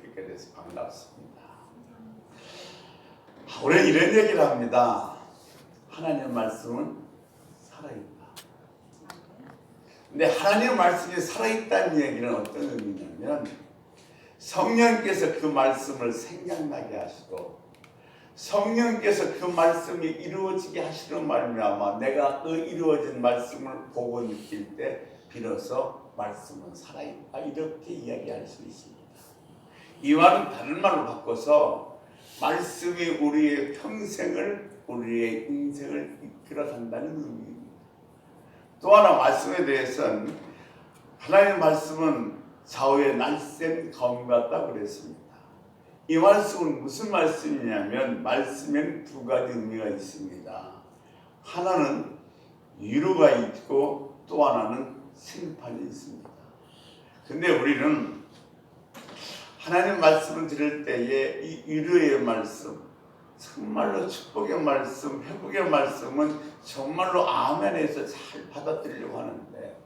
뵙게 돼서 반갑습니다. 우리는 이런 얘기를 합니다. 하나님의 말씀은 살아있다. 근데 하나님의 말씀이 살아있다는 얘기는 어떤 의미냐면 성령께서 그 말씀을 생각나게 하시고 성령께서 그 말씀이 이루어지게 하시는 말미암아 내가 그 이루어진 말씀을 보고 느낄 때 비로소 말씀은 살아있다 이렇게 이야기할 수 있습니다. 이 말은 다른 말로 바꿔서 말씀이 우리의 평생을 우리의 인생을 이끌어간다는 의미입니다. 또 하나 말씀에 대해서는 하나님의 말씀은 좌우의 날쌘 검 같다고 그랬습니다. 이 말씀은 무슨 말씀이냐면 말씀에는 두 가지 의미가 있습니다. 하나는 위로가 있고 또 하나는 심판이 있습니다. 근데 우리는 하나님 말씀을 들을 때에 이 위로의 말씀, 정말로 축복의 말씀, 회복의 말씀은 정말로 아멘에서 잘 받아들이려고 하는데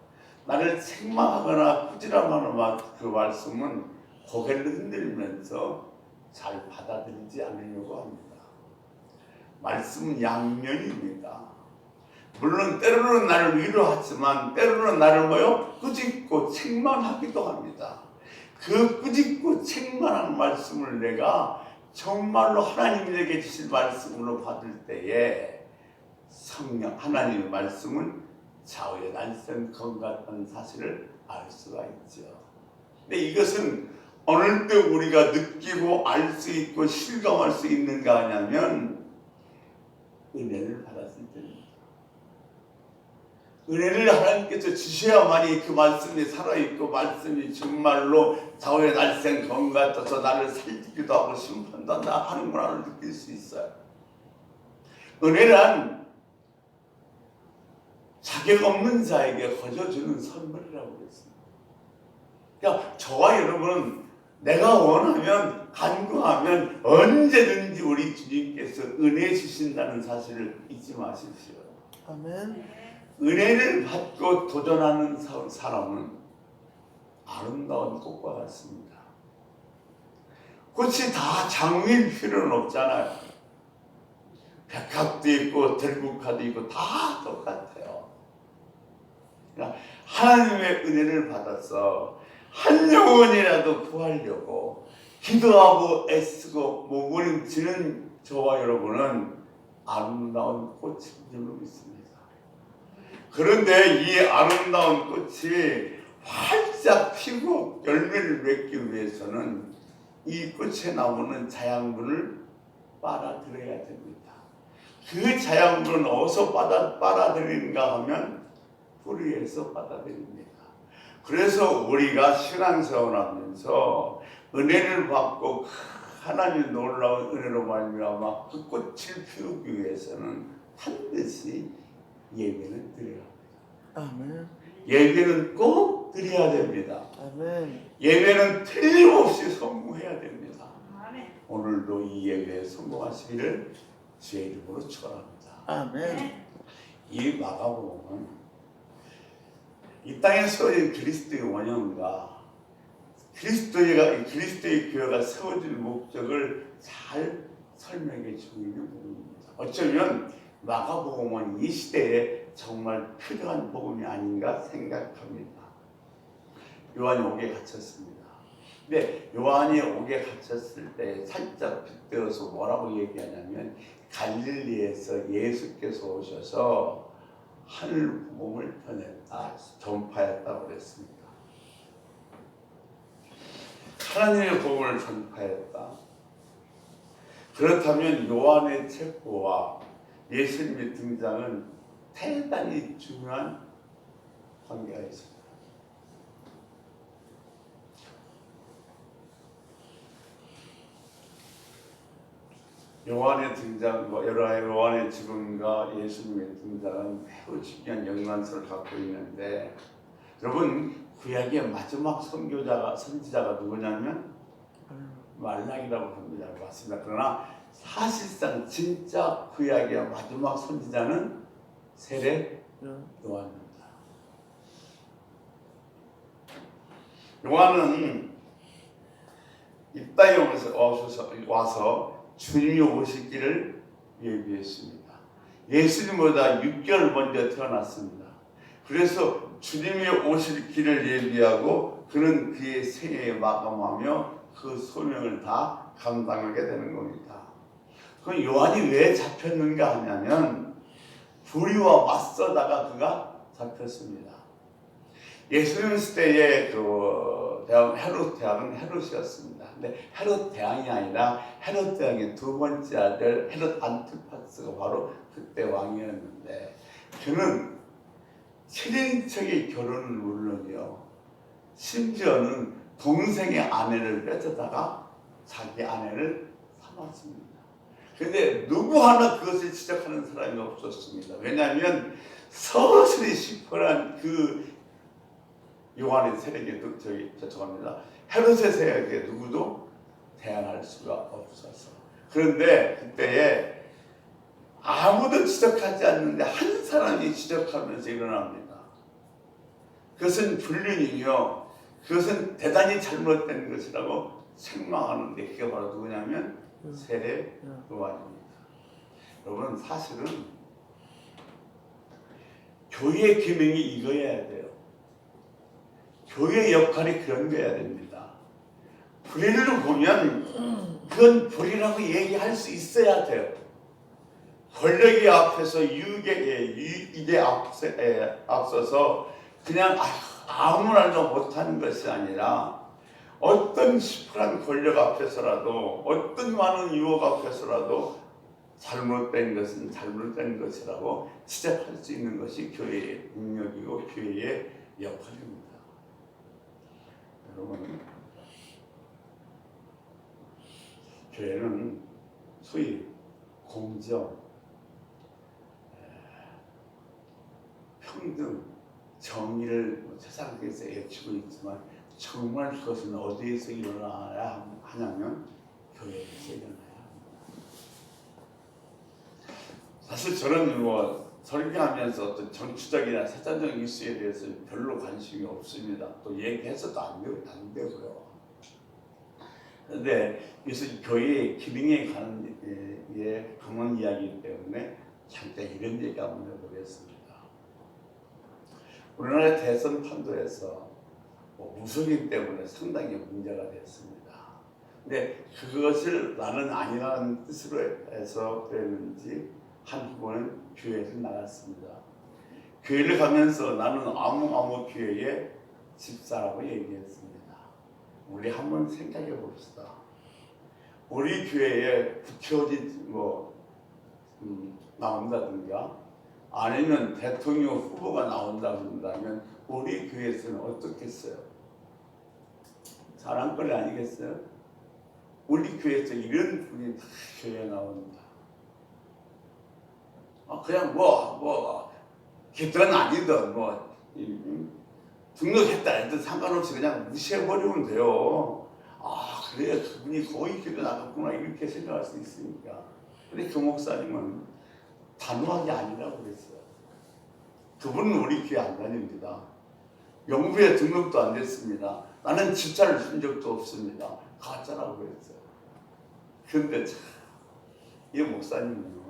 나를 책망하거나 꾸지람하는 그 말씀은 고개를 흔들면서 잘 받아들이지 않으려고 합니다. 말씀은 양면입니다. 물론 때로는 나를 위로하지만 때로는 나를 꾸짖고 책망하기도 합니다. 그 꾸짖고 책망하는 말씀을 내가 정말로 하나님에게 주신 말씀으로 받을 때에 성령 하나님의 말씀은 좌우의 날쌘 검 같다는 사실을 알 수가 있죠. 근데 이것은 어느 때 우리가 느끼고 알 수 있고 실감할 수 있는가 하냐면 은혜를 받았을 때입니다. 은혜를 하나님께서 주셔야만이 그 말씀이 살아있고 말씀이 정말로 좌우의 날쌘 검 같아서 나를 살리기도 하고 심판도 하는구나를 느낄 수 있어요. 은혜란 자격 없는 자에게 거저주는 선물이라고 그랬습니다. 그러니까 저와 여러분은 내가 원하면 간구하면 언제든지 우리 주님께서 은혜 주신다는 사실을 잊지 마십시오. 아멘. 은혜를 받고 도전하는 사람은 아름다운 꽃과 같습니다. 꽃이 다 장미일 필요는 없잖아요. 백합도 있고 들국화도 있고 다 똑같아요. 그러니까 하나님의 은혜를 받아서 한 영혼이라도 구하려고 기도하고 애쓰고 몸부림치는 저와 여러분은 아름다운 꽃인 줄로 믿습니다. 그런데 이 아름다운 꽃이 활짝 피고 열매를 맺기 위해서는 이 꽃의 나무는 자양분을 빨아들여야 됩니다. 그 자양분은 어디서 빨아들이는가 하면 뿌리에서 빨아들입니다. 그래서 우리가 신앙생활을 하면서 은혜를 받고 하나님의 놀라운 은혜로 말미암아 그 꽃을 피우기 위해서는 반드시 예배는 드려야 합니다. 아멘. 예배는 꼭 드려야 됩니다. 아멘. 예배는 틀림없이 성공해야 됩니다. 아멘. 오늘도 이 예배에 성공하시기를 주의 이름으로 축원합니다. 아멘. 이 마가복음은 이 땅에 세워진 그리스도의 원형과 그리스도의 교회가 세워질 목적을 잘 설명해 주고 있는 부분입니다. 어쩌면 마가복음은 이 시대에 정말 필요한 복음이 아닌가 생각합니다. 요한이 옥에 갇혔습니다. 근데 요한이 옥에 갇혔을 때 살짝 빗대어서 뭐라고 얘기하냐면 갈릴리에서 예수께서 오셔서 하늘 복음을 전파했다고 그랬습니다. 하나님의 복음을 전파했다. 그렇다면 요한의 체포와 예수님의 등장은 대단히 중요한 관계가 있습니다. 요한의 등장과 요한의 죽음과 예수님의 등장은 매우 중요한 연관성을 갖고 있는데 여러분 구약의 마지막 선지자가 누구냐면 말라기라고 합니다. 맞습니다. 그러나 사실상 진짜 구약의 마지막 선지자는 세례 요한입니다. 요한은 이 땅에 와서 주님이 오실 길을 예비했습니다. 예수님보다 6개월 먼저 태어났습니다. 그래서 주님이 오실 길을 예비하고 그는 그의 생애에 마감하며 그 소명을 다 감당하게 되는 겁니다. 그럼 요한이 왜 잡혔는가 하냐면 불의와 맞서다가 그가 잡혔습니다. 예수님 시대의 그 대왕 헤롯 대왕은 헤롯이었습니다. 근데 헤롯 대왕이 아니라 헤롯 대왕의 두 번째 아들 헤롯 안티파스가 바로 그때 왕이었는데 그는 친인척의 결혼을 물론이요 심지어는 동생의 아내를 뺏어다가 자기 아내를 삼았습니다. 그런데 누구 하나 그것을 지적하는 사람이 없었습니다. 왜냐하면 서서히 시퍼런 그 요한의 세력에 죄송합니다. 헤롯의 세력에 누구도 대항할 수가 없었어. 그런데 그때에 아무도 지적하지 않는데 한 사람이 지적하면서 일어납니다. 그것은 불륜이며 그것은 대단히 잘못된 것이라고 책망하는데 그게 바로 누구냐면 세례 요한입니다. 여러분 사실은 교회의 기능이 이거여야 돼요. 교회의 역할이 그런 거여야 됩니다. 불의를 보면 그건 불의라고 얘기할 수 있어야 돼요. 권력의 앞에서 이익에 앞서서 그냥 아무 말도 못하는 것이 아니라 어떤 시퍼런 권력 앞에서라도 어떤 많은 유혹 앞에서라도 잘못된 것은 잘못된 것이라고 지적할 수 있는 것이 교회의 능력이고 교회의 역할입니다. 여러분, 교회는 소위 공정, 평등, 정의를 세상에서 외치고 있지만 정말 그것은 어디에서 일어나야 하냐면 교회에서 일어나야 합니다. 사실 저는 설교하면서 어떤 정치적이나 사회적 이슈에 대해서 별로 관심이 없습니다. 또 얘기해서도 안 되고요. 그런데 그래서 교회의 기능에 관한 이야기이기 때문에 잠깐 이런 얘기 한번 해보겠습니다. 우리나라 대선 판도에서 무속인 때문에 상당히 문제가 됐습니다. 근데 그것을 나는 아니라는 뜻으로 해서 그랬는지 한 후보는 교회에서 나갔습니다. 교회를 가면서 나는 아무 교회의 집사라고 얘기했습니다. 우리 한번 생각해 봅시다. 우리 교회에 국회의원 나온다든가 아니면 대통령 후보가 나온다면 우리 교회에서는 어떻겠어요? 자랑거리 아니겠어요? 우리 교회에서 이런 분이 다 교회에 나온다. 그냥 기든 아니든 등록했다 해도 상관없이 그냥 무시해버리면 돼요. 그래 그분이 거의 교회 나갔구나 이렇게 생각할 수 있으니까. 근데 그 목사님은 단호하게 아니라고 그랬어요. 그분은 우리 교회 안 다닙니다. 영부에 등록도 안 됐습니다. 나는 집사를 쓴 적도 없습니다. 가짜라고 그랬어요. 그런데 이 목사님은요,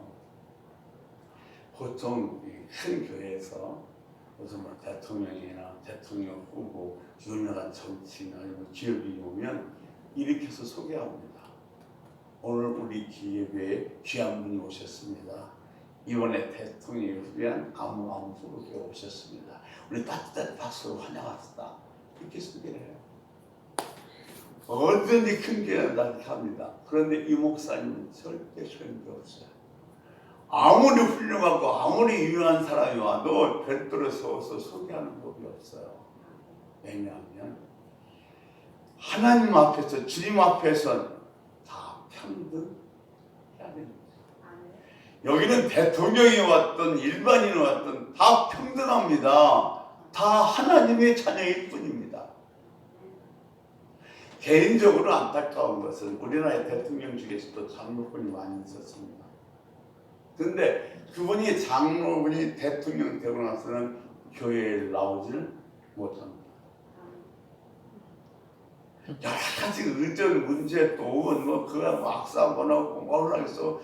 보통 큰 교회에서 무슨 대통령이나 대통령 후보, 유명한 정치인 아니면 기업이 오면 이렇게 해서 소개합니다. 오늘 우리 기업에 귀한 분이 오셨습니다. 이번에 대통령이 후보한 아무 후보가 오셨습니다. 우리 따뜻한 박수로 환영합시다. 이렇게 소개를 해요. 어든지 큰 교회는 다 이렇게 합니다. 그런데 이 목사님은 절대 그런 게 없어요. 아무리 훌륭하고 아무리 유명한 사람이 와도 별도로 세워서 소개하는 법이 없어요. 왜냐하면 하나님 앞에서 주님 앞에서 다 평등해야 됩니다. 여기는 대통령이 왔든 일반인이 왔든 다 평등합니다. 다 하나님의 자녀일 뿐입니다. 개인적으로 안타까운 것은 우리나라의 대통령 중에서도 장로분이 많이 있었습니다. 그런데 그분이 장로분이 대통령 되고 나서는 교회에 나오지를 못합니다. 여러 가지 의전 문제 또 그거 악사번하고 뭐라 해서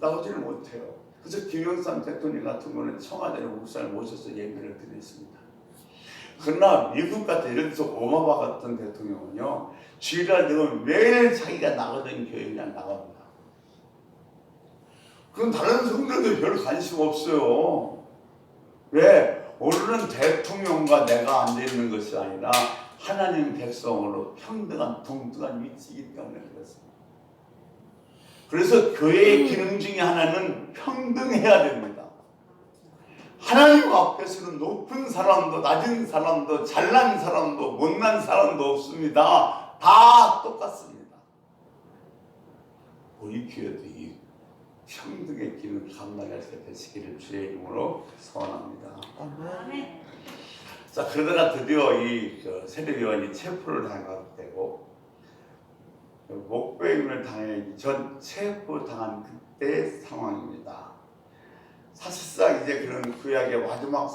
나오지를 못해요. 그래서 김영삼 대통령 같은 거는 청와대로 목사를 모셔서 예배를 드렸습니다. 그러나 미국 같은 이런 데서 오바마 같은 대통령은요, 주일날 되면 매일 자기가 나가던 교회 그냥 나갑니다. 그럼 다른 성도들도 별 관심 없어요. 왜? 오늘은 대통령과 내가 앉아있는 것이 아니라 하나님 백성으로 평등한 동등한 위치이기 때문에 그렇습니다. 그래서 교회의 기능 중에 하나는 평등해야 됩니다. 하나님 앞에서는 높은 사람도 낮은 사람도 잘난 사람도 못난 사람도 없습니다. 다 똑같습니다. 우리 교회도 이 평등의 기능을 감당할 수 되시기를 주의 이름으로 소원합니다. 아멘. 자, 그러다가 드디어 이 세례요한이 체포를 당하게 되고 목배임을 당해 전 체포당한 그때의 상황입니다. 사실상 이제 그런 구약의 마지막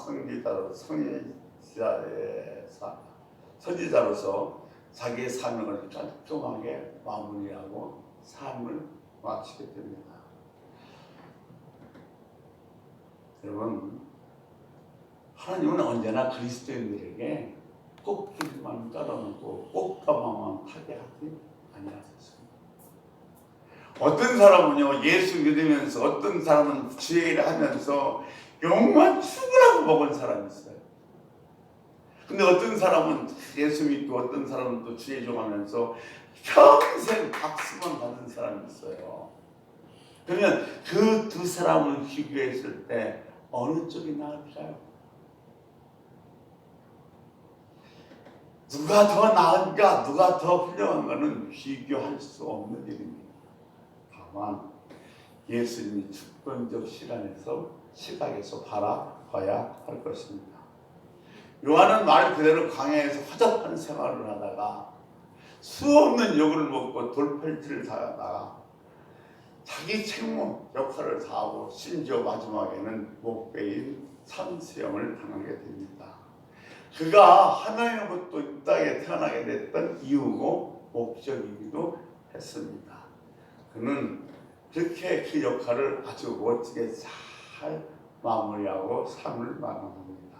선지자로서 자기의 사명을 깔끔하게 마무리하고 삶을 마치게 됩니다. 여러분, 하나님은 언제나 그리스도인들에게 꽃길만 깔아놓고 꽃가마만 타게 하지 아니하셨습니다. 어떤 사람은요, 예수 믿으면서, 어떤 사람은 주의 일을 하면서 영만 죽으라고 먹은 사람이 있어요. 근데 어떤 사람은 예수 믿고 어떤 사람은 또 주의 종하면서 평생 박수만 받은 사람이 있어요. 그러면 그 두 사람을 비교했을 때 어느 쪽이 나을까요? 누가 더 나은가, 누가 더 훌륭한가는 비교할 수 없는 일입니다. 다만 예수님이 주권적 시각에서 바라봐야 할 것입니다. 요한은 말 그대로 광야에서 허접한 생활을 하다가 수없는 욕을 먹고 돌팔질을 당하다가 자기 책무 역할을 다하고 심지어 마지막에는 목배인 산수형을 당하게 됩니다. 그가 하나님으로부터 이 땅에 태어나게 됐던 이유고 목적이기도 했습니다. 그는 그렇게 그 역할을 아주 멋지게 잘 마무리하고 삶을 마감합니다.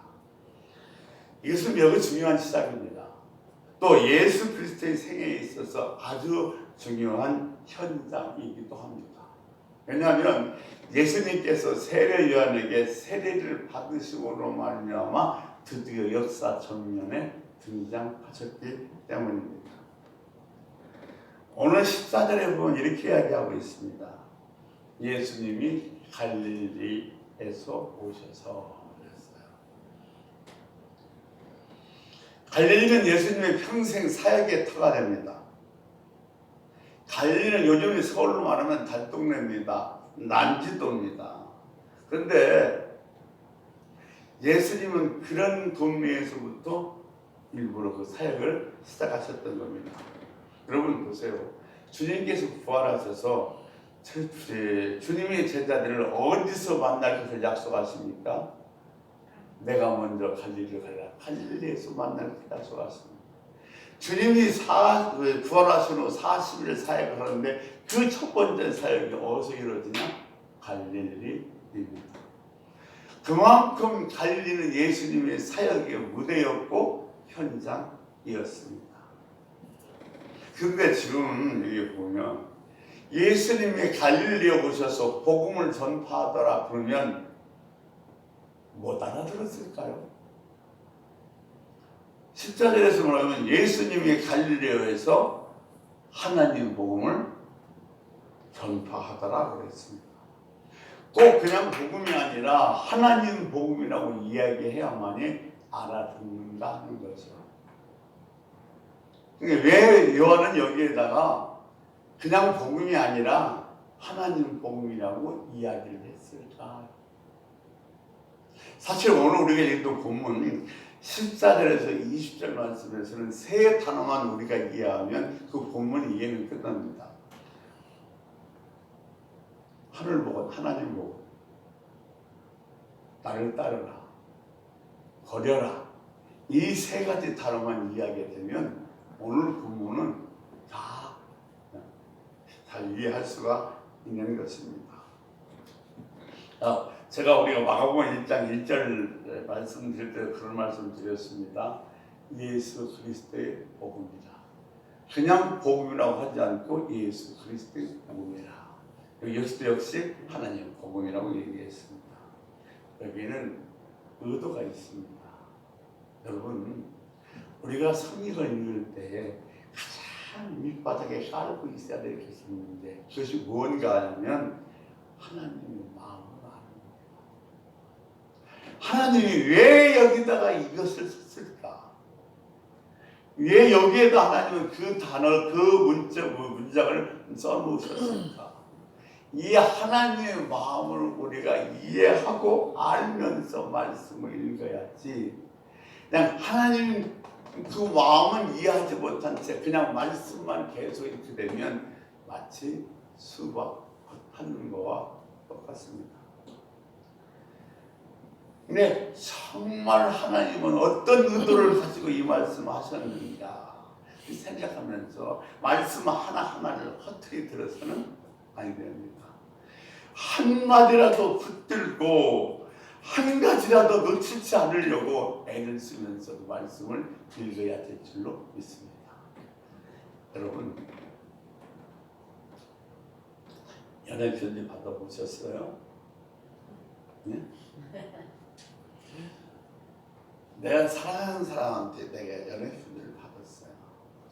이것은 매우 중요한 시작입니다. 또 예수 그리스도의 생애에 있어서 아주 중요한 현장이기도 합니다. 왜냐하면 예수님께서 세례 요한에게 세례를 받으시고로 말미암아 드디어 역사 전면에 등장하셨기 때문입니다. 오늘 14절에 보면 이렇게 이야기하고 있습니다. 예수님이 갈릴리에서 오셔서 그랬어요. 갈릴리는 예수님의 평생 사역의 터가 됩니다. 갈릴리는 요즘에 서울로 말하면 달동네입니다. 난지도입니다. 그런데 예수님은 그런 동네에서부터 일부러 그 사역을 시작하셨던 겁니다. 여러분 보세요. 주님께서 부활하셔서 주님의 제자들을 어디서 만날 것을 약속하십니까? 내가 먼저 갈릴리로 가라. 갈릴리에서 만날 것을 약속하십니다. 주님이 부활하신 후 40일 사역을 하는데 그 첫 번째 사역이 어디서 이루어지냐? 갈릴리입니다. 그만큼 갈릴리는 예수님의 사역의 무대였고 현장이었습니다. 그런데 지금 여기 보면 예수님이 갈릴리에 오셔서 복음을 전파하더라 그러면 못 알아들었을까요? 14절에서 말하면 예수님이 갈릴리에서 하나님 복음을 전파하더라 그랬습니다. 꼭 그냥 복음이 아니라 하나님 복음이라고 이야기해야만이 알아듣는다 하는 거죠. 왜 요한은 여기에다가 그냥 복음이 아니라 하나님 복음이라고 이야기를 했을까? 사실 오늘 우리가 읽은 본문 14절에서 20절 말씀에서는 세 단어만 우리가 이해하면 그 본문 이해는 끝납니다. 하늘 보고 하나님 보고 나를 따르라 버려라 이 세 가지 단어만 이해하게 되면 오늘 본문은 다 이해할 수가 있는 것입니다. 제가 우리가 마가복음 1장 1절 말씀드릴 때 그런 말씀 드렸습니다. 예수 그리스도의 복음이라. 그냥 복음이라고 하지 않고 예수 그리스도의 복음이라. 여기서도 역시 하나님 복음이라고 얘기했습니다. 여기에는 의도가 있습니다. 여러분, 우리가 성경을 읽을 때 가장 밑바닥에 깔고 있어야 될 것이 있는데 그것이 무언가 하면 하나님의 마음을 아는 거예요. 하나님이 왜 여기다가 이것을 썼을까? 왜 여기에도 하나님은 그 단어, 그 문장을 써놓으셨을까? 이 하나님의 마음을 우리가 이해하고 알면서 말씀을 읽어야지, 그냥 하나님 그 마음은 이해하지 못한 채 그냥 말씀만 계속 읽게 되면 마치 수박 하는 거와 똑같습니다. 근데 정말 하나님은 어떤 의도를 가지고 이 말씀을 하셨는가 생각하면서 말씀 하나하나를 허투루 들어서는 아니 됩니다. 한마디라도 붙들고 한 가지라도 놓치지 않으려고 애를 쓰면서도 말씀을 읽어야 될 줄로 믿습니다. 여러분, 연애 편지 받아보셨어요? 네? 내가 사랑하는 사람한테 내가 연애 편지를 받았어요.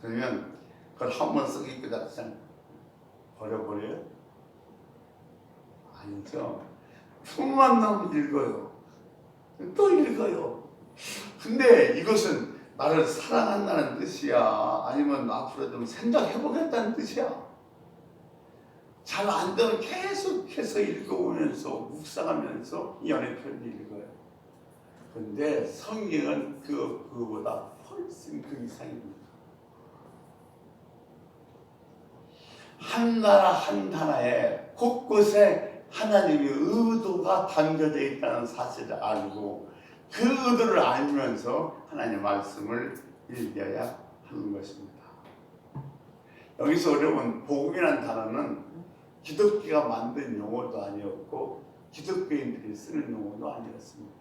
그러면 그걸 한 번 쓰고 있고 그냥 버려버려요? 아니죠. 품만 나면 읽어요. 또 읽어요. 근데 이것은 나를 사랑한다는 뜻이야? 아니면 앞으로 좀 생각해보겠다는 뜻이야? 잘 안 되면 계속해서 읽어오면서 묵상하면서 연애 편지 읽어요. 근데 성경은 그거보다 훨씬 그 이상입니다. 한 나라 한 나라에 곳곳에 하나님의 의도가 담겨져 있다는 사실을 알고 그 의도를 알면서 하나님의 말씀을 읽어야 하는 것입니다. 여기서 어려운 복음이라는 단어는 기독교가 만든 용어도 아니었고 기독교인들이 쓰는 용어도 아니었습니다.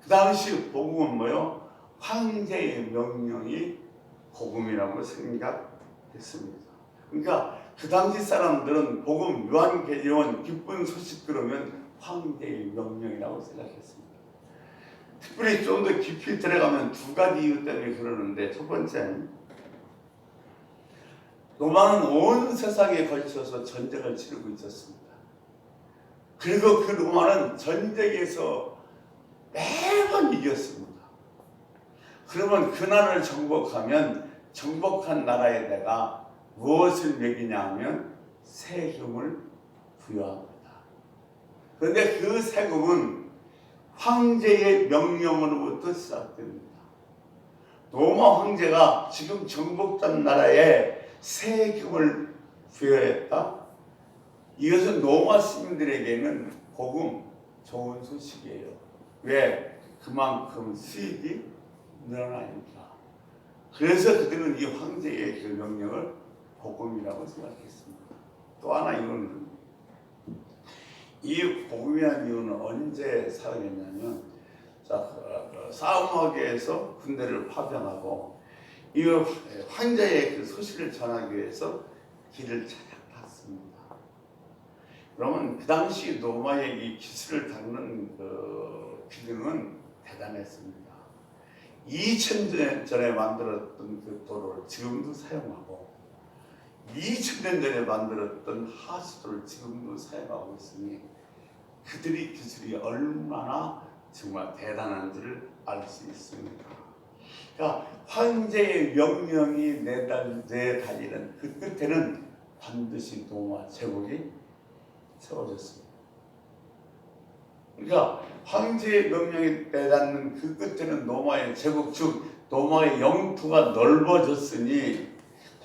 그 당시 복음은 뭐요? 황제의 명령이 복음이라고 생각했습니다. 그러니까 그 당시 사람들은 복음, 요한 기쁜 소식 들으면 황제의 명령이라고 생각했습니다. 특별히 좀 더 깊이 들어가면 두 가지 이유 때문에 그러는데, 첫 번째는 로마는 온 세상에 걸쳐서 전쟁을 치르고 있었습니다. 그리고 그 로마는 전쟁에서 매번 이겼습니다. 그러면 그 나라를 정복하면 정복한 나라에다가 무엇을 매기냐 하면 세금을 부여합니다. 그런데 그 세금은 황제의 명령으로부터 시작됩니다. 로마 황제가 지금 정복된 나라에 세금을 부여했다? 이것은 로마 시민들에게는 복음, 좋은 소식이에요. 왜? 그만큼 수익이 늘어나니까. 그래서 그들은 이 황제의 그 명령을 복음이라고 생각했습니다. 또 하나 이유는, 이 복음이라는 이유는 언제 사용했냐면, 싸움하기 위해서 군대를 파병하고 이 황제의 그 소식을 전하기 위해서 길을 찾아갔습니다. 그러면 그 당시 로마의 이 기술을 닦는 그 기능은 대단했습니다. 2000년 전에 만들었던 그 도로를 지금도 사용하고 2000년 전에 만들었던 하수도를 지금도 사용하고 있으니 그들의 기술이 얼마나 정말 대단한지를 알 수 있습니다. 그러니까 황제의 명령이 내달리는 그 끝에는 반드시 로마 제국이 세워졌습니다. 그러니까 황제의 명령이 내닿는 그 끝에는 로마의 제국, 즉 로마의 영토가 넓어졌으니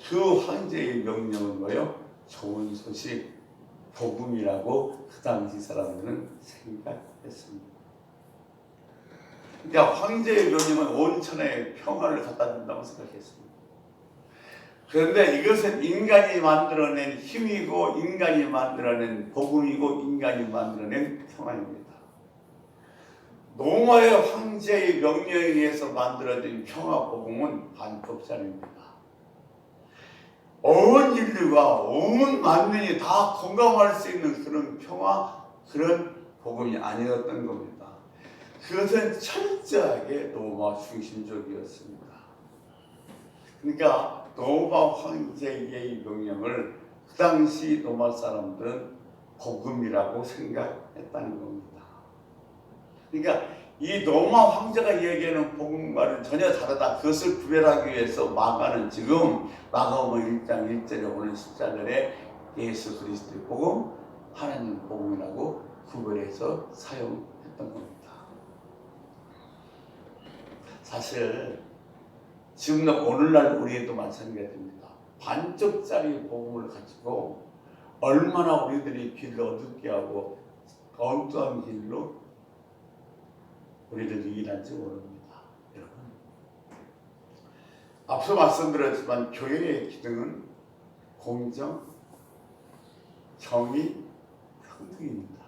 그 황제의 명령은 뭐예요? 좋은 소식, 복음이라고 그 당시 사람들은 생각했습니다. 그러니까 황제의 명령은 온 천하에 평화를 갖다 준다고 생각했습니다. 그런데 이것은 인간이 만들어낸 힘이고 인간이 만들어낸 복음이고 인간이 만들어낸 평화입니다. 노마의 황제의 명령에 의해서 만들어진 평화 복음은 반법자입니다. 온 인류가 온 만민이 다 공감할 수 있는 그런 평화, 그런 복음이 아니었던 겁니다. 그것은 철저하게 노마 중심적이었습니다. 그러니까 노마 황제의 명령을 그 당시 노마 사람들은 복음이라고 생각했다는 겁니다. 그러니까 이 노마 황제가 얘기하는 복음과는 전혀 다르다. 그것을 구별하기 위해서 마가는 지금 마가복음 1장 1절에 오는 14절에 예수 그리스도의 복음, 하나님 복음이라고 구별해서 사용했던 겁니다. 사실 지금 오늘날 우리도 마찬가지입니다. 반쪽짜리 복음을 가지고 얼마나 우리들이 길을 어둡게 하고 엉뚱한 길로 우리들이 일할지 모릅니다. 여러분, 앞서 말씀드렸지만 교회의 기능은 공정, 정의, 평등입니다.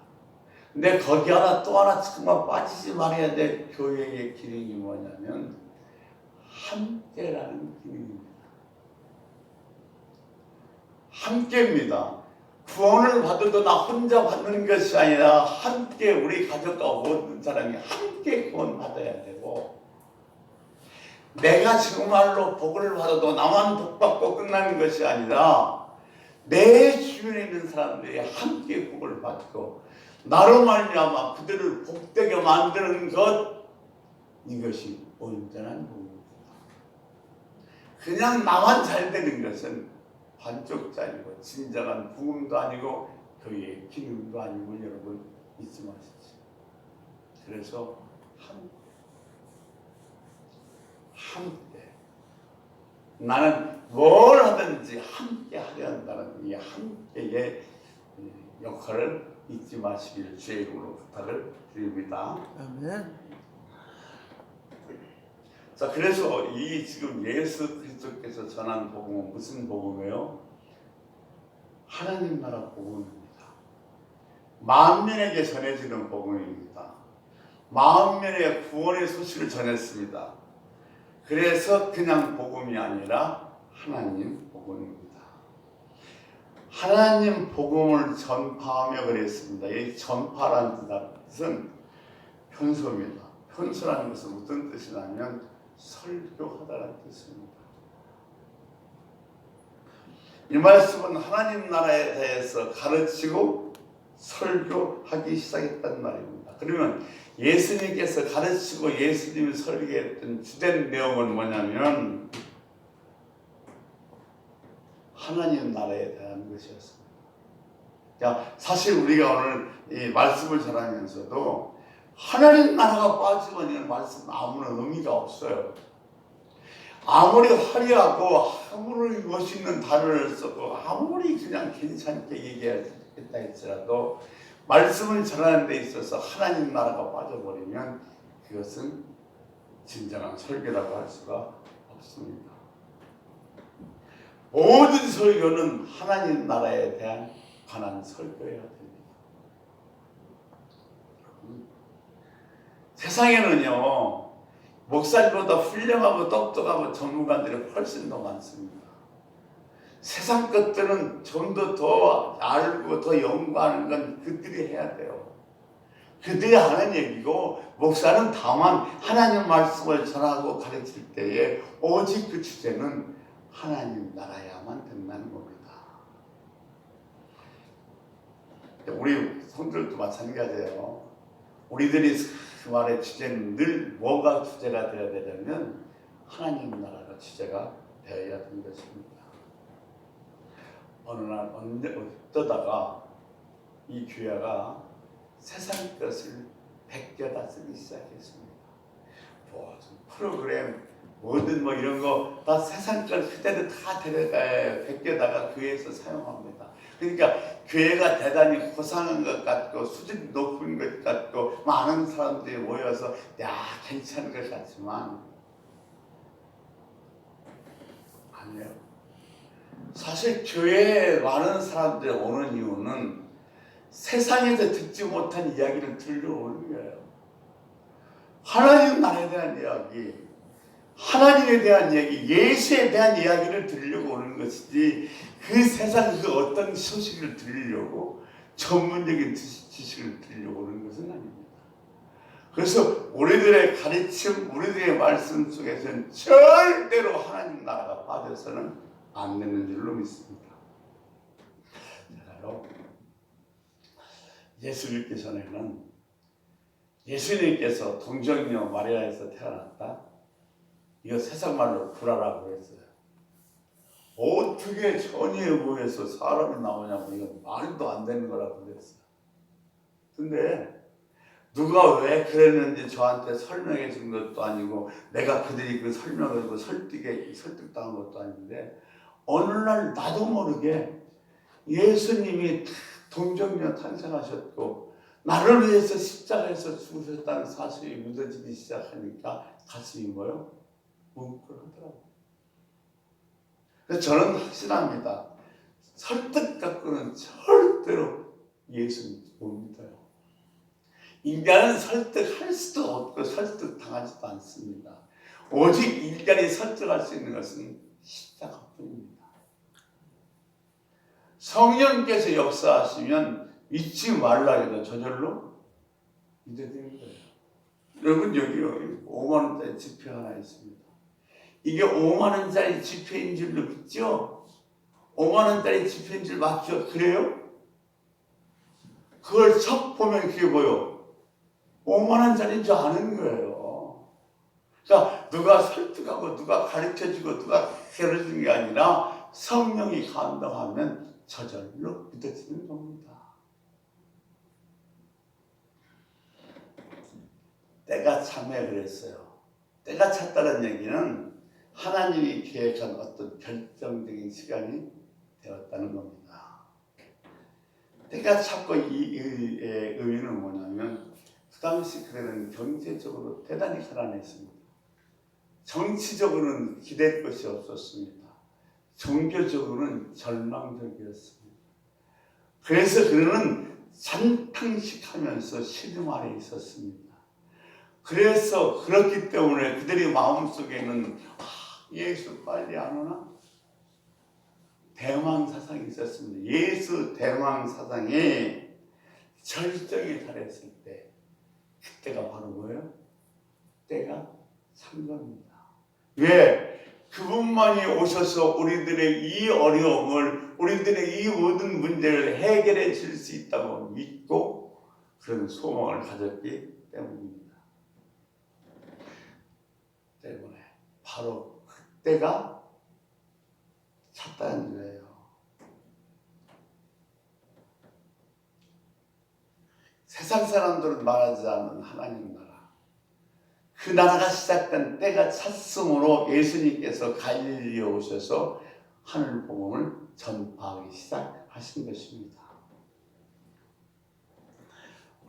근데 거기 하나 또 하나 정말 빠지지 말아야 될 교회의 기능이 뭐냐면 함께라는 기능입니다. 함께입니다. 구원을 받아도 나 혼자 받는 것이 아니라 함께 우리 가족과 모든 사람이 함께 구원받아야 되고, 내가 정말로 복을 받아도 나만 복받고 끝나는 것이 아니라 내 주변에 있는 사람들이 함께 복을 받고 나로 말미암아 그들을 복되게 만드는 것, 이것이 온전한 복입니다. 그냥 나만 잘 되는 것은 반쪽짜리고 진정한 복음도 아니고 교회의 기능도 아니고 여러분 잊지 마십시오. 그래서 함께 나는 뭘 하든지 함께 하려 한다는 이 함께의 역할을 잊지 마시길 주의 이름으로 부탁을 드립니다. 아멘. 자, 그래서 이 지금 예수 그리스도께서 전한 복음은 무슨 복음이에요? 하나님 나라 복음입니다. 만민에게 전해지는 복음입니다. 만민의 구원의 소식을 전했습니다. 그래서 그냥 복음이 아니라 하나님 복음입니다. 하나님 복음을 전파하며 그랬습니다. 이 전파라는 뜻은 편소입니다. 편소라는 것은 무슨 뜻이냐면 설교하다라는 뜻입니다. 이 말씀은 하나님 나라에 대해서 가르치고 설교하기 시작했단 말입니다. 그러면 예수님께서 가르치고 예수님이 설교했던 주된 내용은 뭐냐면 하나님 나라에 대한 것이었습니다. 자, 사실 우리가 오늘 이 말씀을 전하면서도 하나님 나라가 빠지면 이 말씀 아무런 의미가 없어요. 아무리 화려하고 아무리 멋있는 단어를 써도 아무리 그냥 괜찮게 얘기했다 할지라도 말씀을 전하는 데 있어서 하나님 나라가 빠져버리면 그것은 진정한 설교라고 할 수가 없습니다. 모든 설교는 하나님 나라에 대한 관한 설교여야 됩니다. 세상에는요, 목사님보다 훌륭하고 똑똑하고 전문가들이 훨씬 더 많습니다. 세상 것들은 좀 더 알고 더 연구하는 건 그들이 해야 돼요. 그들이 하는 얘기고, 목사는 다만 하나님 말씀을 전하고 가르칠 때에 오직 그 주제는 하나님 나라야만 된다는 겁니다. 우리 성도들도 마찬가지예요. 우리들이 그 말의 주제는 늘 뭐가 주제가 되어야 되냐면 하나님 나라가 주제가 되어야 되는 것입니다. 어느 날 어쩌다가 이 교회가 세상 것을 베껴다 쓰기 시작했습니다. 무슨 프로그램, 뭐든 뭐 이런 거 다 세상 것 그대로 다 베껴다가 교회에서 사용합니다. 그러니까 교회가 대단히 고상한 것 같고 수준이 높은 것 같고 많은 사람들이 모여서 야 괜찮은 것 같지만 아니에요. 사실 교회에 많은 사람들이 오는 이유는 세상에서 듣지 못한 이야기를 들으러 오는 거예요. 하나님 나라에 대한 이야기, 하나님에 대한 이야기, 예수에 대한 이야기를 들으려고 오는 것이지 그 세상 그 어떤 소식을 들으려고 전문적인 지식을 들으려고 오는 것은 아닙니다. 그래서 우리들의 가르침, 우리들의 말씀 속에서는 절대로 하나님 나라가 빠져서는 안 되는 줄로 믿습니다. 예수 믿기 전에는 예수님께서 동정녀 마리아에서 태어났다. 이거 세상 말로 구라라고 했어요. 어떻게 처녀의 모에서 사람이 나오냐고 이건 말도 안 되는 거라고 그랬어요. 근데 누가 왜 그랬는지 저한테 설명해 준 것도 아니고 내가 그들이 그 설명을 듣고 설득당한 것도 아닌데 어느 날 나도 모르게 예수님이 동정녀 탄생하셨고 나를 위해서 십자가에서 죽으셨다는 사실이 믿어지기 시작하니까 가슴이 뭐요? 뭉클하더라고요. 그래서 저는 확신합니다. 설득 갖고는 절대로 예수님 못 믿어요. 인간은 설득할 수도 없고 설득당하지도 않습니다. 오직 인간이 설득할 수 있는 것은 십자가뿐입니다. 성령께서 역사하시면 믿지 말라 해도 저절로 믿어야 되는 거예요. 여러분 여기 5만 원짜리 지폐 하나 있습니다. 이게 5만 원짜리 지폐인 줄로 믿죠? 5만 원짜리 지폐인 줄 맞죠? 그래요? 그걸 척 보면 그게 뭐요? 5만 원짜리인 줄 아는 거예요. 그러니까 누가 설득하고 누가 가르쳐주고 누가 가르쳐준 게 아니라 성령이 감동하면 저절로 믿어지는 겁니다. 때가 참에 그랬어요. 때가 찼다는 얘기는 하나님이 계획한 어떤 결정적인 시간이 되었다는 겁니다. 때가 찼고 이 의미는 뭐냐면 그 당시 그들은 경제적으로 대단히 가난했습니다. 정치적으로는 기댈 것이 없었습니다. 종교적으로는 절망적이었습니다. 그래서 그는 잔탕식 하면서 시름 아래 있었습니다. 그래서 그렇기 때문에 그들의 마음속에는 예수 빨리 안 오나? 대망 사상이 있었습니다. 예수 대망 사상이 절정에 달했을 때 그때가 바로 뭐예요? 때가 찬 겁니다. 왜? 그분만이 오셔서 우리들의 이 어려움을 우리들의 이 모든 문제를 해결해 줄 수 있다고 믿고 그런 소망을 가졌기 때문입니다. 때문에 바로 그때가 찼다는 거예요. 세상 사람들은 말하지 않는 하나님 나라. 그 나라가 시작된 때가 찼으므로 예수님께서 갈릴리에 오셔서 하늘 복음을 전파하기 시작하신 것입니다.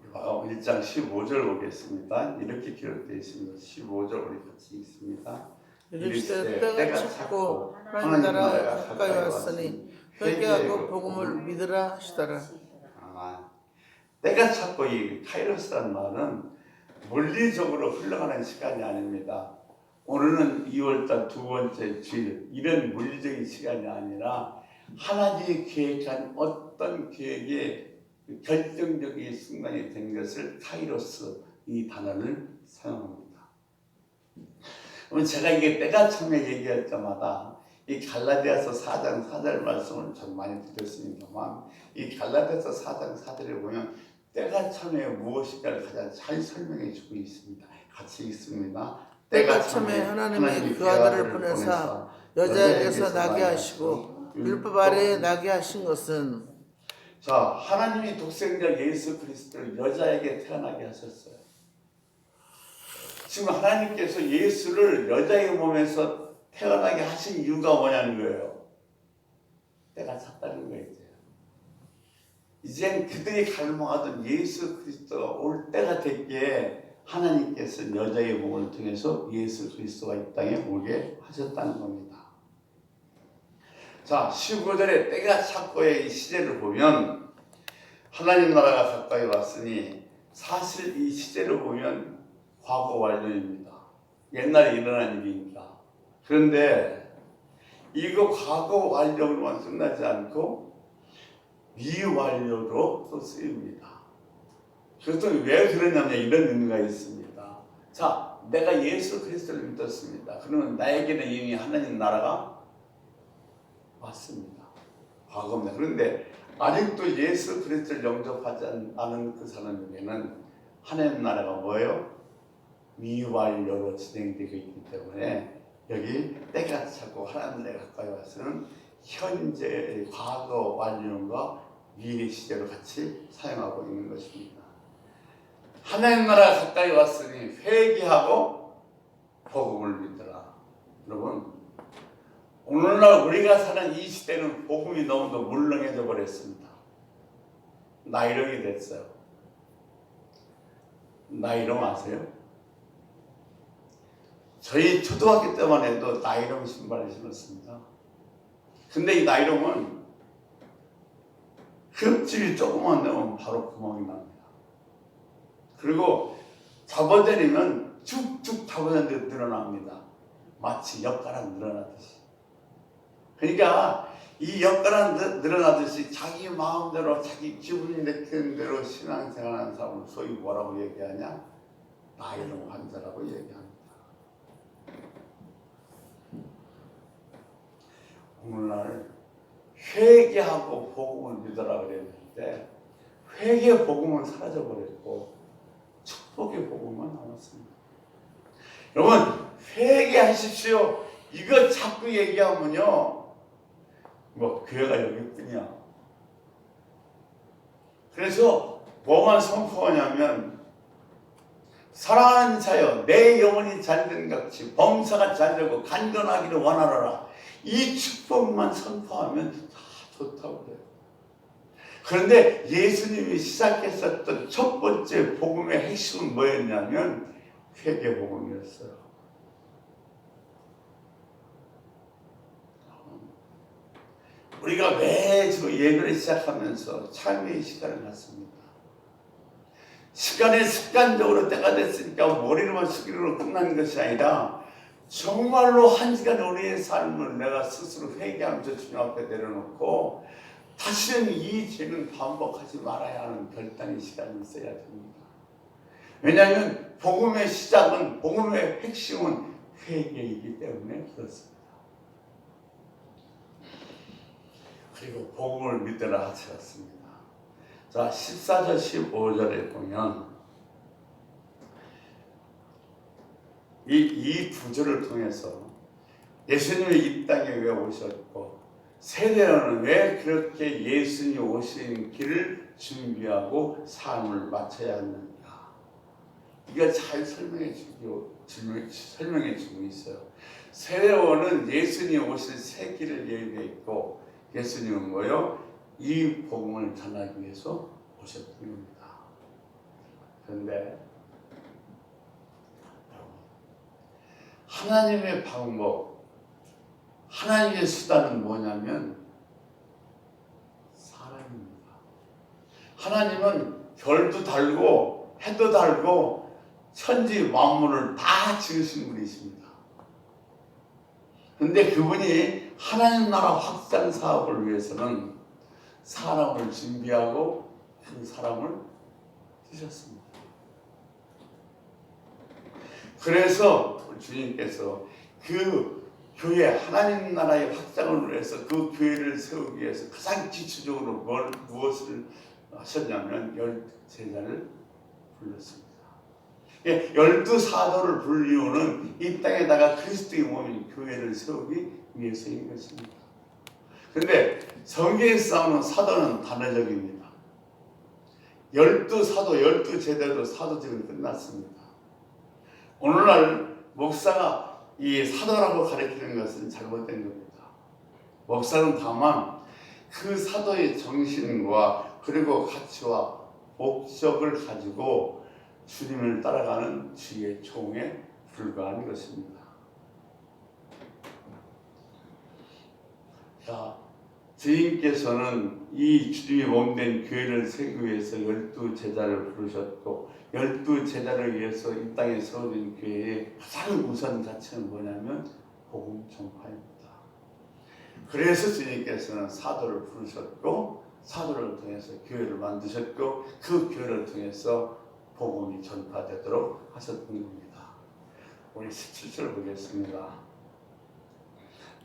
우리가 1장 15절 보겠습니다. 이렇게 기록되어 있습니다. 15절 우리 같이 읽습니다. 이르시되 때가 찼고 하나님 나라가 가까이 왔으니 회개하고 복음을 믿으라 하시더라. 때가 찼고 이 카이로스라는 말은 물리적으로 흘러가는 시간이 아닙니다. 오늘은 2월달 두 번째 주일, 이런 물리적인 시간이 아니라 하나님이 계획한 어떤 계획의 결정적인 순간이 된 것을 카이로스 이 단어를 사용합니다. 그럼 제가 이게 때가 참에 얘기할 때마다 이 갈라디아서 4장 4절 말씀을 좀 많이 드렸습니다만 이 갈라디아서 4장 4절에 보면 때가 참에 무엇인가를 가장 잘 설명해 주고 있습니다. 같이 읽습니다. 때가 참에 하나님이 그 아들을 보내사 여자에게서 나게 하시고 율법 아래에 나게 하신 것은 자, 하나님이 독생자 예수 그리스도를 여자에게 태어나게 하셨어요. 지금 하나님께서 예수를 여자의 몸에서 태어나게 하신 이유가 뭐냐는 거예요. 때가 찼다는 거예요. 이젠 그들이 갈망하던 예수 그리스도가 올 때가 됐기에 하나님께서 여자의 몸을 통해서 예수 그리스도가 이 땅에 오게 하셨다는 겁니다. 자, 15절에 때가 찼고의 이 시제를 보면 하나님 나라가 가까이 왔으니 사실 이 시제를 보면 과거 완료입니다. 옛날에 일어난 일이니까. 그런데 이거 과거 완료로만 끝나지 않고 미완료로 또 쓰입니다. 그것도 왜 그러냐면 이런 의미가 있습니다. 자, 내가 예수 그리스도를 믿었습니다. 그러면 나에게는 이미 하나님 나라가 왔습니다. 과거입니다. 그런데 아직도 예수 그리스도를 영접하지 않은 그 사람에게는 하나님 나라가 뭐예요? 미완료로 진행되고 있기 때문에 여기 때가 차고 하나님 나라가 가까이 와서는 현재 과거 완료과 미래 시제로 같이 사용하고 있는 것입니다. 하나님 나라가 가까이 왔으니 회개하고 복음을 믿어라. 여러분, 오늘날 우리가 사는 이 시대는 복음이 너무도 물렁해져 버렸습니다. 나이롱이 됐어요. 나이롱 아세요? 저희 초등학교 때만 해도 나이롱 신발을 신었습니다. 근데 이 나이롱은 흠집이 조금만 나오면 바로 구멍이 납니다. 그리고 잡아내리면 쭉쭉 잡아내는데 늘어납니다. 마치 엿가락 늘어나듯이. 그러니까 이 엿가락 늘어나듯이 자기 마음대로 자기 기분이 내키는 대로 신앙생활하는 사람을 소위 뭐라고 얘기하냐? 나이롱 환자라고 얘기합니다. 오늘날 회개하고 복음을 믿어라 그랬는데 회개 복음은 사라져버렸고 축복의 복음만 남았습니다. 여러분, 회개하십시오. 이거 자꾸 얘기하면요, 뭐 교회가 여기뿐이야. 그래서 뭐만 선포하냐면 사랑하는 자여 내 영혼이 잘된 같이 범사가 잘되고 간전하기를 원하노라. 이 축복만 선포하면 다 좋다고 그래요. 그런데 예수님이 시작했었던 첫 번째 복음의 핵심은 뭐였냐면 회개 복음이었어요. 우리가 매주 예배를 시작하면서 참회의 시간을 갖습니다. 시간에 습관적으로 때가 됐으니까 머리로만 숙이로 끝나는 것이 아니라 정말로 한 시간 우리의 삶을 내가 스스로 회개하면서 주님 앞에 내려놓고 다시는 이 죄는 반복하지 말아야 하는 결단의 시간이 있어야 됩니다. 왜냐하면 복음의 시작은, 복음의 핵심은 회개이기 때문에 그렇습니다. 그리고 복음을 믿으라 하셨습니다. 자, 14절 15절에 보면 이 구절을 통해서 예수님이 이 땅에 왜 오셨고 세례요한은 왜 그렇게 예수님이 오신 길을 준비하고 삶을 마쳐야 하는가, 이거 잘 설명해 주고 있어요. 세례요한은 예수님이 오실 새 길을 예비했고 예수님은 뭐요? 이 복음을 전하기 위해서 오셨습니다. 그런데 하나님의 방법, 하나님의 수단은 뭐냐면 사람입니다. 하나님은 별도 달고 해도 달고 천지 만물을 다 지으신 분이십니다. 그런데 그분이 하나님 나라 확장 사업을 위해서는 사람을 준비하고 그 사람을 쓰셨습니다. 그래서 주님께서 그 교회, 하나님 나라의 확장을 위해서 그 교회를 세우기 위해서 가장 기초적으로 무엇을 하셨냐면 12제자를 불렀습니다. 12사도를 부른 이유는 이 땅에다가 그리스도의 몸인 교회를 세우기 위해서인 것입니다. 그런데 성경에서 나오는 사도는 단어적입니다. 12사도, 12제자도 사도직은 끝났습니다. 오늘날 목사가 이 사도라고 가르치는 것은 잘못된 겁니다. 목사는 다만 그 사도의 정신과 그리고 가치와 목적을 가지고 주님을 따라가는 주의 종에 불과한 것입니다. 자, 주님께서는 이 주님의 몸된 교회를 세우기 위해서 12제자를 부르셨고 12제자를 위해서 이 땅에 세워진 교회의 가장 우선 가치는 뭐냐면 복음 전파입니다. 그래서 주님께서는 사도를 부르셨고 사도를 통해서 교회를 만드셨고 그 교회를 통해서 복음이 전파되도록 하셨던 겁니다. 우리 17절 보겠습니다.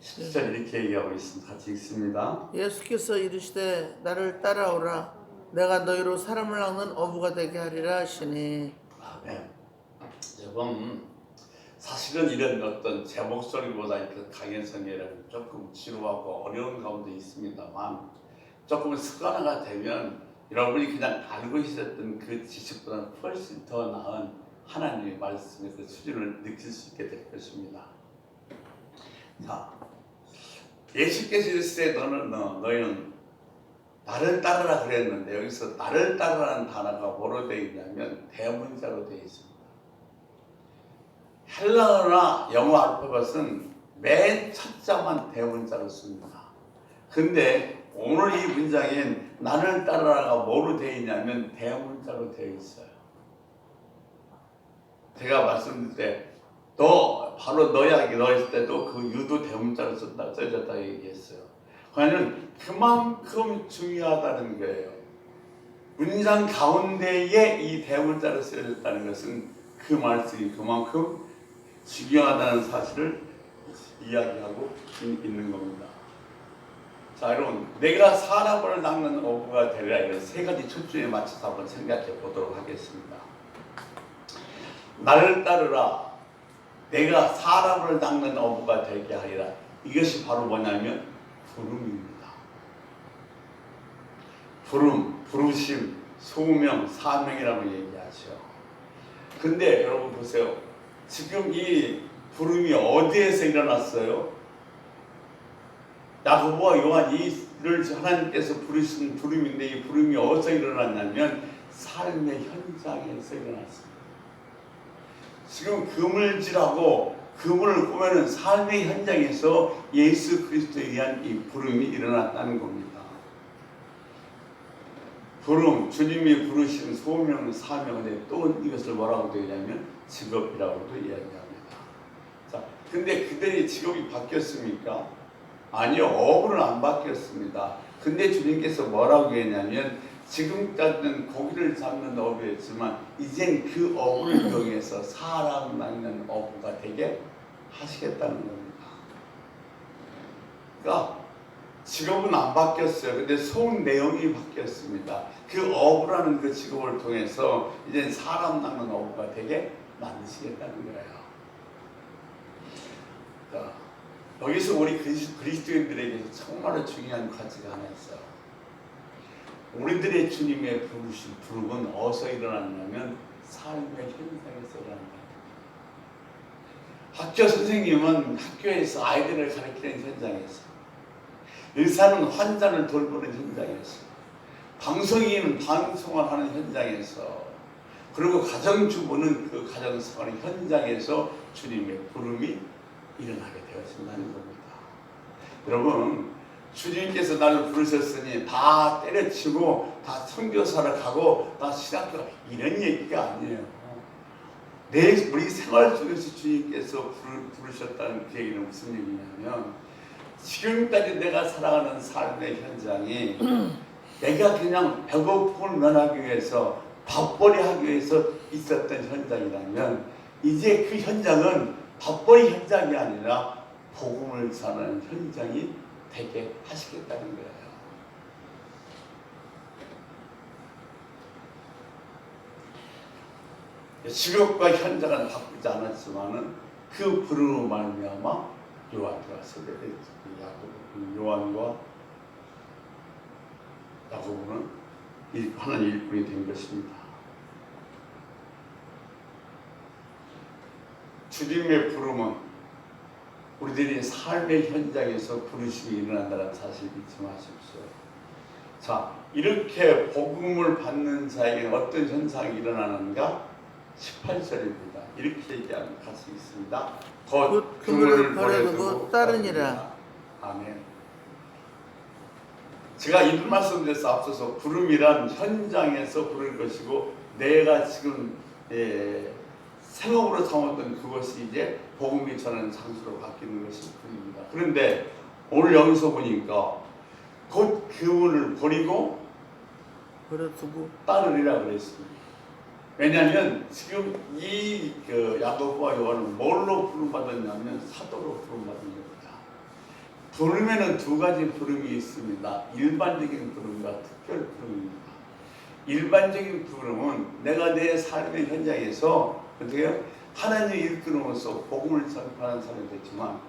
17절 이렇게 얘기하고 있습니다. 같이 읽습니다. 예수께서 이르시되 나를 따라오라 내가 너희로 사람을 낚는 어부가 되게 하리라 하시니. 네. 여러분 사실은 이런 어떤 제 목소리보다 이렇게 강현 성경은 조금 지루하고 어려운 가운데 있습니다만 조금 습관화가 되면 여러분이 그냥 알고 있었던 그 지식보다 훨씬 더 나은 하나님의 말씀의 그 수준을 느낄 수 있게 될 것입니다. 자, 예수께서 이르시되 너희는 나를 따르라 그랬는데 여기서 나를 따르라는 단어가 뭐로 되어 있냐면 대문자로 되어 있습니다. 헬라어나 영어 알파벳은 맨 첫 자만 대문자로 씁니다. 근데 오늘 이 문장엔 나를 따르라가 뭐로 되어 있냐면 대문자로 되어 있어요. 제가 말씀드릴 때 너 바로 너야 넣었을 때도 그 유도 대문자로 써졌다 얘기했어요. 그러니까 그만큼 중요하다는 거예요. 문장 가운데에 이 대문자로 쓰여졌다는 것은 그 말씀이 그만큼 중요하다는 사실을 이야기하고 있는 겁니다. 자, 여러분, 내가 사람을 낚는 어부가 되리라 이런 세 가지 초점에 맞춰서 한번 생각해 보도록 하겠습니다. 나를 따르라. 내가 사람을 낚는 어부가 되게 하리라. 이것이 바로 뭐냐면 부름입니다. 부름, 부르심, 소명, 사명이라고 얘기하죠. 근데 여러분 보세요. 지금 이 부름이 어디에서 일어났어요? 야고보와 요한이 이를 하나님께서 부르신 부름인데 이 부름이 어디서 일어났냐면 삶의 현장에서 일어났습니다. 지금 그물질하고 그물을 꾸며는 삶의 현장에서 예수 그리스도에 의한 이 부름이 일어났다는 겁니다. 부름, 주님이 부르신 소명, 사명인데 또 이것을 뭐라고 되냐면 직업이라고도 이야기합니다. 자, 근데 그들이 직업이 바뀌었습니까? 아니요, 어부는 안 바뀌었습니다. 근데 주님께서 뭐라고 했냐면 지금까지는 고기를 잡는 어부였지만 이젠 그 어부를 이용해서 사람 낚는 어부가 되게 하시겠다는 겁니다. 그러니까 직업은 안 바뀌었어요. 근데 속 내용이 바뀌었습니다. 그 어부라는 그 직업을 통해서 이제 사람 낚는 어부가 되게 만드시겠다는 거예요. 그러니까 여기서 우리 그리스도인들에게 정말로 중요한 가치가 하나 있어요. 우리들의 주님의 부르신 부름은 어디서 일어났냐면 삶의 현장에서 일어난다. 학교 선생님은 학교에서 아이들을 가르치는 현장에서, 의사는 환자를 돌보는 현장에서, 방송인은 방송을 하는 현장에서, 그리고 가정주부는 그 가정생활의 현장에서 주님의 부름이 일어나게 되어진다는 겁니다. 여러분, 주님께서 나를 부르셨으니 다 때려치고 다 선교사를 가고 다 신학교 이런 얘기가 아니에요. 우리 생활 속에서 주님께서 부르셨다는 그 얘기는 무슨 얘기냐면 지금까지 내가 살아가는 삶의 현장이 내가 그냥 배고픔을 면하기 위해서 밥벌이 하기 위해서 있었던 현장이라면 이제 그 현장은 밥벌이 현장이 아니라 복음을 전하는 현장이 되게 하시겠다는 거예요. 직업과 현장은 바꾸지 않았지만은 그 부름으로 말미암아 요한과 요한과 야고보는 하나님 일꾼이 된 것입니다. 주님의 부름은 우리들이 삶의 현장에서 부르심이 일어난다는 사실을 잊지 마십시오. 자, 이렇게 복음을 받는 자에게 어떤 현상이 일어나는가? 18절입니다. 이렇게 얘기하는 가시 있습니다. 곧 그물을 버려두고 따르니라. 아멘. 제가 이런 말씀드려서 앞서서 부름이란 현장에서 부를 것이고 내가 지금 생업으로 삼았던 그것이 이제 복음이 전하는 장소로 바뀌는 것이 부름입니다. 그런데 오늘 여기서 보니까 곧 그분을 버리고 버려두고 따르리라 그랬습니다. 왜냐하면 지금 이 야고보와 요한은 뭘로 부름받았냐면 사도로 부름받은 겁니다. 부름에는 두 가지 부름이 있습니다. 일반적인 부름과 특별 부름입니다. 일반적인 부름은 내가 내 삶의 현장에서 어떻게 하나님의 일꾼으로서 복음을 전파하는 사람이 됐지만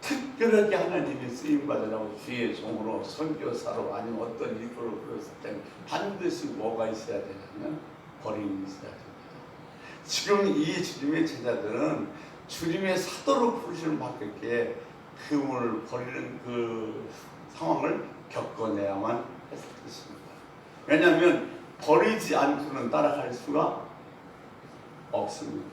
특별하게 하나님이 쓰임받으라고 주의 종으로 선교사로 아니면 어떤 일꾼으로 불렀을 때는 반드시 뭐가 있어야 되냐면 버림이 있어야 됩니다. 지금 이 주님의 제자들은 주님의 사도로 부르심을 받겠기에 그분을 버리는 그 상황을 겪어내야만 했을 것입니다. 왜냐하면 버리지 않고는 따라갈 수가 없습니다.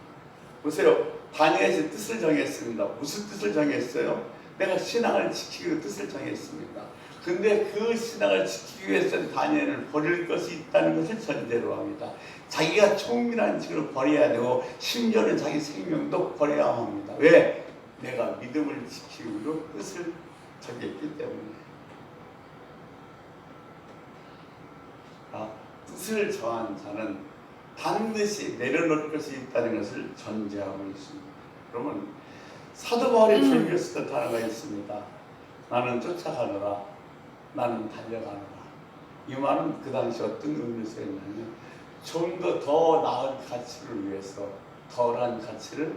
보세요. 다니엘이 뜻을 정했습니다. 무슨 뜻을 정했어요? 내가 신앙을 지키기 위해 뜻을 정했습니다. 근데 그 신앙을 지키기 위해서는 다니엘을 버릴 것이 있다는 것을 전제로 합니다. 자기가 총밀한 직을 버려야 되고 심지어는 자기 생명도 버려야 합니다. 왜? 내가 믿음을 지키기 위해 뜻을 정했기 때문에. 뜻을 정한 자는 반드시 내려놓을 것이 있다는 것을 전제하고 있습니다. 그러면 사도 바울이 즐겼을 때 단어가 있습니다. 나는 쫓아가노라, 나는 달려가노라. 이 말은 그 당시 어떤 의미를 쓰였냐면 좀 더 나은 가치를 위해서 덜한 가치를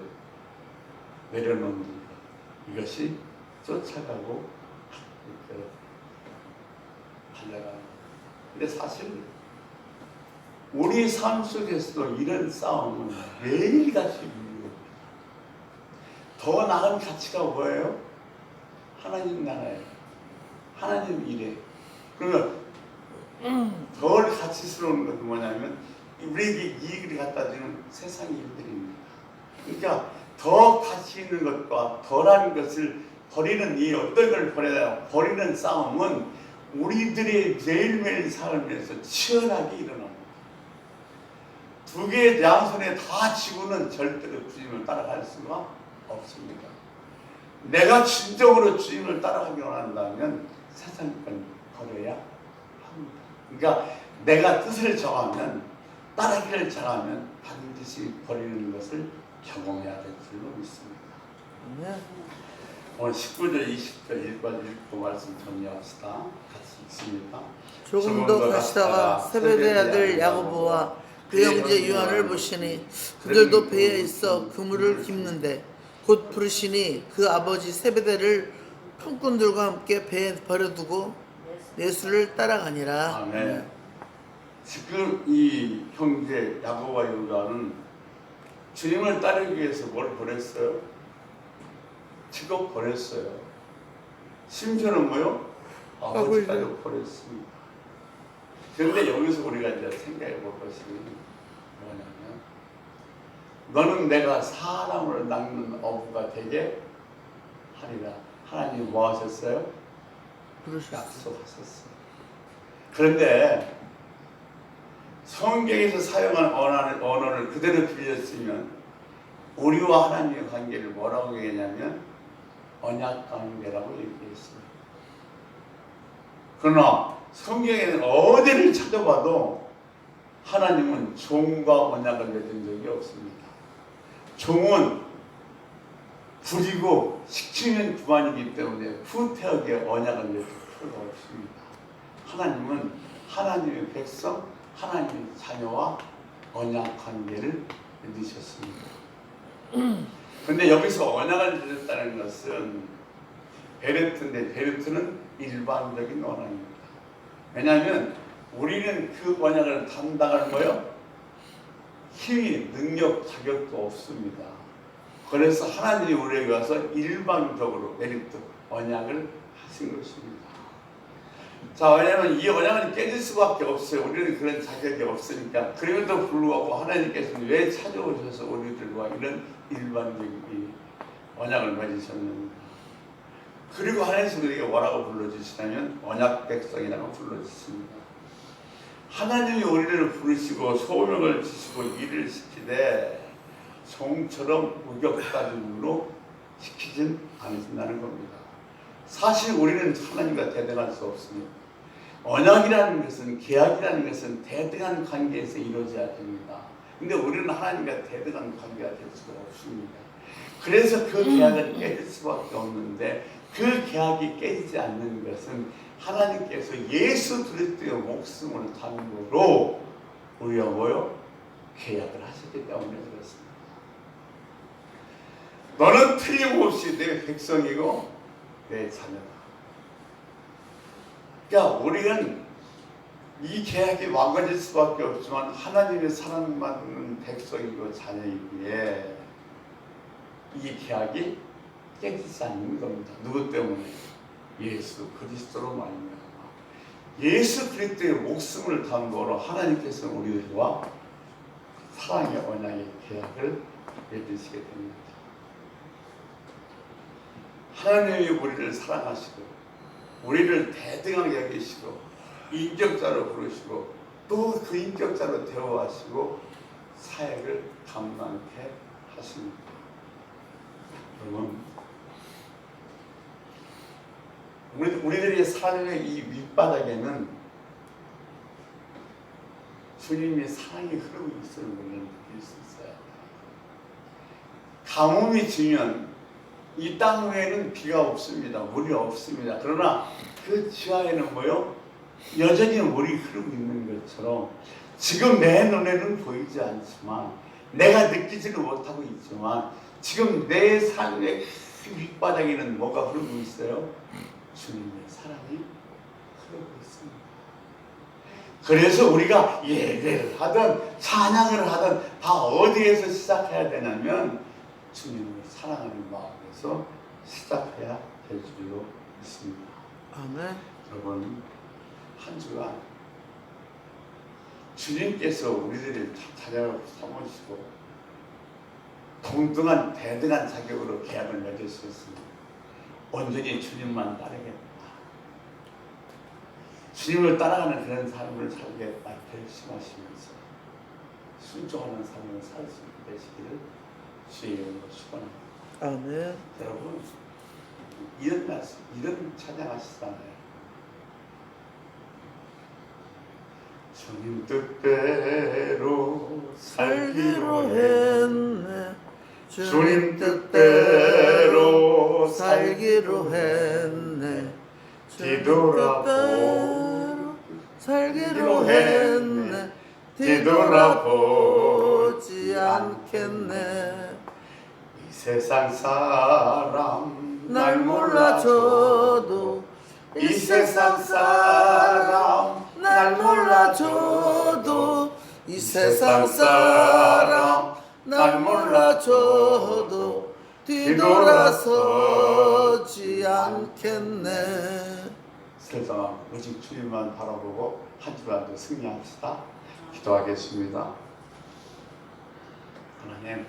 내려놓는 것. 이것이 쫓아가고 달려가는 것. 근데 사실 우리 삶 속에서도 이런 싸움은 매일같이 일어납니다. 더 나은 가치가 뭐예요? 하나님 나라예요. 하나님 일에. 그러면 덜 가치스러운 것은 뭐냐면 우리에게 이익을 갖다 주는 세상 일들입니다. 그러니까 더 가치 있는 것과 덜한 것을 버리는 이 어떤 걸 버리는 싸움은 우리들의 매일매일 삶에서 치열하게 일어납니다. 두 개의 양손에 다 쥐고는 절대로 주님을 따라갈 수가 없습니다. 내가 진정으로 주님을 따라가기 원한다면 세상 건 버려야 합니다. 그러니까 내가 뜻을 정하면 따르기를 정하면 반드시 버리는 것을 경험해야 될 줄로 믿습니다. 네. 오늘 19절, 20절 읽고 말씀 정리합시다. 같이 읽습니다. 조금 더 가시다가 세베대의 아들 야고보와 그 형제 요한을 보시니 그들도 배에 있어 그물을 깁는데 곧 부르시니 그 아버지 세베대를 품꾼들과 함께 배에 버려두고 예수를 따라가니라. 아멘. 지금 이 형제 야고보와 요한은 주님을 따르기 위해서 뭘 버렸어요? 직업 버렸어요. 심지어는 뭐요? 아버지까지 버렸습니다. 그런데 여기서 우리가 이제 생각해 볼 것이 뭐냐면 너는 내가 사람을 낚는 어부가 되게 하리라. 하나님이 뭐 하셨어요? 약속하셨어요. 그런데 성경에서 사용한 언어를 그대로 빌렸으면 우리와 하나님의 관계를 뭐라고 얘기했냐면 언약 관계라고 얘기했습니다. 그러나 성경에는 어디를 찾아봐도 하나님은 종과 언약을 맺은 적이 없습니다. 종은 부리고 시키면 그만이기 때문에 후퇴하게 언약을 맺을 필요가 없습니다. 하나님은 하나님의 백성, 하나님의 자녀와 언약 관계를 맺으셨습니다. 그런데 여기서 언약을 맺었다는 것은 베르트인데 베르트는 일반적인 언약입니다. 왜냐하면 우리는 그 언약을 감당할 거요 힘이, 능력, 자격도 없습니다. 그래서 하나님이 우리에게 와서 일방적으로 베르트 언약을 하신 것입니다. 자, 왜냐하면 이 언약은 깨질 수밖에 없어요. 우리는 그런 자격이 없으니까. 그럼에도 불구하고 하나님께서는 왜 찾아오셔서 우리들과 이런 일반적인 언약을 맺으셨는가? 그리고 하나님께서 우리에게 뭐라고 불러주시냐면 언약 백성이라고 불러주십니다. 하나님이 우리를 부르시고 소명을 주시고 일을 시키되 종처럼 무격다짐으로 시키진 않으신다는 겁니다. 사실 우리는 하나님과 대등할 수 없습니다. 언약이라는 것은, 계약이라는 것은 대등한 관계에서 이루어져야 됩니다. 근데 우리는 하나님과 대등한 관계가 될 수가 없습니다. 그래서 그 계약은 깨질 수밖에 없는데, 그 계약이 깨지지 않는 것은 하나님께서 예수 그리스도의 목숨을 담보로 우리와 뭐요? 계약을 하셨기 때문에 그렇습니다. 너는 틀림없이 내 백성이고 내 자녀다. 그러니까 우리는 이 계약이 망가질 수밖에 없지만 하나님의 사랑받는 백성이고 자녀이기에 이 계약이 깨지지 않는 겁니다. 누구 때문에? 예수 그리스도로 말미암아. 예수 그리스도의 목숨을 담보로 하나님께서 우리와 사랑의 언약의 계약을 맺으시게 됩니다. 하나님이 우리를 사랑하시고 우리를 대등하게 여기시고 인격자로 부르시고 또 그 인격자로 대우하시고 사역을 감당케 하십니다. 여러분, 우리들의 삶의 이 밑바닥에는 주님의 사랑이 흐르고 있음을 우리는 느낄 수 있어요. 가뭄이 지면 이 땅 위에는 비가 없습니다. 물이 없습니다. 그러나 그 지하에는 뭐요? 여전히 물이 흐르고 있는 것처럼 지금 내 눈에는 보이지 않지만 내가 느끼지를 못하고 있지만 지금 내 삶의 그 밑바닥에는 뭐가 흐르고 있어요? 주님의 사랑이 흐르고 있습니다. 그래서 우리가 예배를 하든 찬양을 하든 다 어디에서 시작해야 되냐면 주님을 사랑하는 마음에서 시작해야 될 줄로 믿습니다. 아멘. 여러분, 한 주간 주님께서 우리들을 자녀로 삼으시고 동등한 대등한 자격으로 계약을 맺으셨습니다. 온전히 주님만 따르겠다. 주님을 따라가는 그런 삶을 살겠다 결심하시면서 순종하는 삶을 살 수 있게 되시기를 주의 이름으로 축원합니다. 아멘. 여러분, 이런 말씀, 이런 찬양하시잖아요. 주님 뜻대로 살기로 했네. 주님 뜻대로 살기로 했네. 뒤돌아보고 살기로 했네. 뒤돌아보지 않겠네. 이 세상 사람 날 몰라줘도 이 세상 사람 날 몰라줘도 이 세상 사람 날 몰라줘도 뒤돌아서지 않겠네. 세상 오직 주님만 바라보고 한 주간도 승리합시다. 기도하겠습니다. 하나님,